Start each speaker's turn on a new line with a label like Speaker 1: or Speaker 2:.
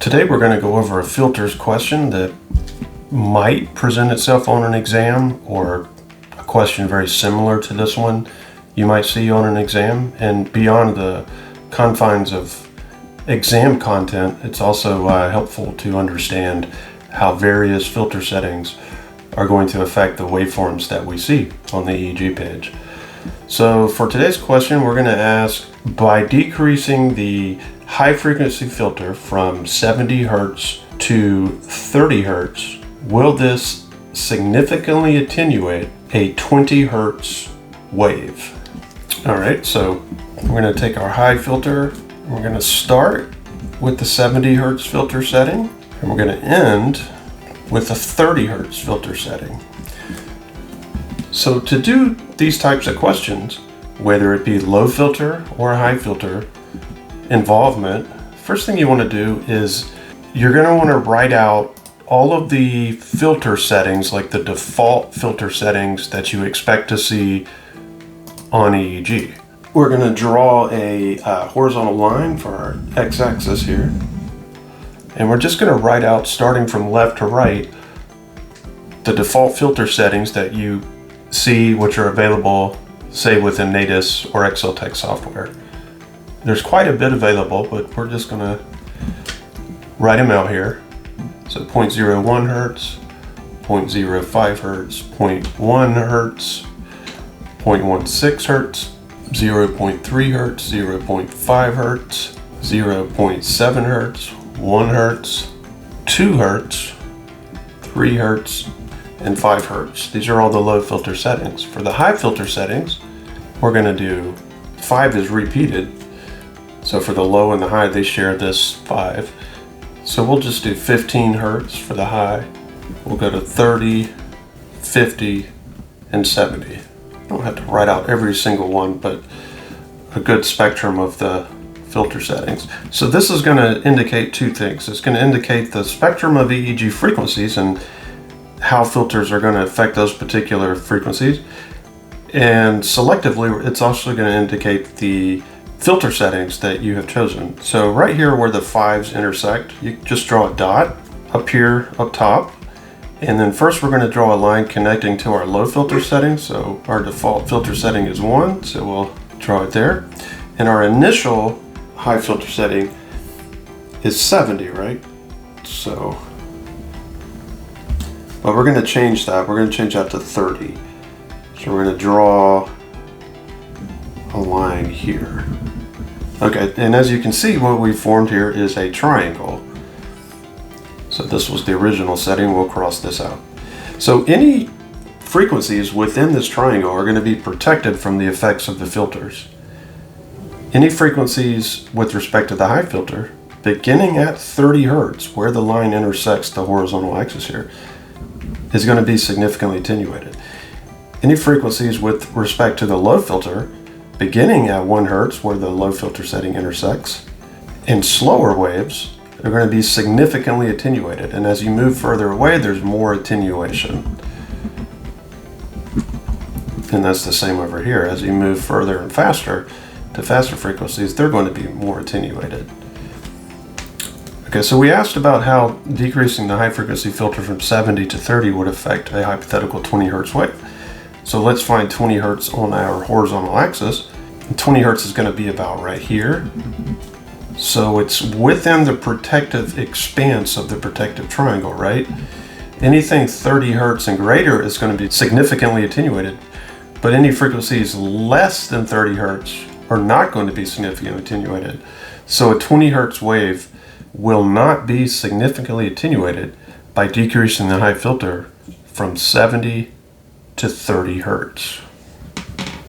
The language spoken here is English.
Speaker 1: Today we're going to go over a filters question that might present itself on an exam, or a question very similar to this one you might see on an exam. And beyond the confines of exam content, it's also helpful to understand how various filter settings are going to affect the waveforms that we see on the EEG page. So for today's question, we're going to ask, by decreasing the high frequency filter from 70 Hertz to 30 Hertz, will this significantly attenuate a 20 Hertz wave? All right, so we're going to take our high filter. We're going to start with the 70 Hertz filter setting, and we're going to end with a 30 Hertz filter setting. So to do these types of questions, whether it be low filter or high filter involvement, first thing you want to do is you're going to want to write out all of the filter settings, like the default filter settings that you expect to see on EEG. We're going to draw a horizontal line for our x-axis here, and we're just going to write out, starting from left to right, the default filter settings that you see, which are available, say, within Natus or Tech software. There's quite a bit available, but we're just going to write them out here. So 0.01 Hertz, 0.05 Hertz, 0.1 Hertz, 0.16 Hertz, 0.3 Hertz, 0.5 Hertz, 0.7 Hertz, 1 Hertz, 2 Hertz, 3 Hertz, and 5 Hertz. These are all the low filter settings. For the high filter settings, we're going to do 5 is repeated. So for the low and the high, they share this 5. So we'll just do 15 Hertz for the high. We'll go to 30, 50, and 70. I don't have to write out every single one, but a good spectrum of the filter settings. So this is going to indicate two things. It's going to indicate the spectrum of EEG frequencies and how filters are going to affect those particular frequencies. And selectively, it's also going to indicate the filter settings that you have chosen. So right here where the 5s intersect, you just draw a dot up here up top. And then first we're going to draw a line connecting to our low filter setting. So our default filter setting is 1, so we'll draw it there. And our initial high filter setting is 70, right? So, but we're going to change that. We're going to change that to 30. So we're going to draw a line here. Okay, and as you can see, what we formed here is a triangle. So this was the original setting. We'll cross this out. So any frequencies within this triangle are going to be protected from the effects of the filters. Any frequencies with respect to the high filter, beginning at 30 Hertz, where the line intersects the horizontal axis here, is going to be significantly attenuated. Any frequencies with respect to the low filter, beginning at 1 Hertz, where the low filter setting intersects, and slower waves are going to be significantly attenuated. And as you move further away, there's more attenuation. And that's the same over here. As you move further and faster to faster frequencies, they're going to be more attenuated. Okay, so we asked about how decreasing the high frequency filter from 70 to 30 would affect a hypothetical 20 Hertz wave. So let's find 20 Hertz on our horizontal axis. And 20 Hertz is going to be about right here. So it's within the protective expanse of the protective triangle, right? Anything 30 Hertz and greater is going to be significantly attenuated, but any frequencies less than 30 Hertz are not going to be significantly attenuated. So a 20 Hertz wave will not be significantly attenuated by decreasing the high filter from 70 to 30 Hertz.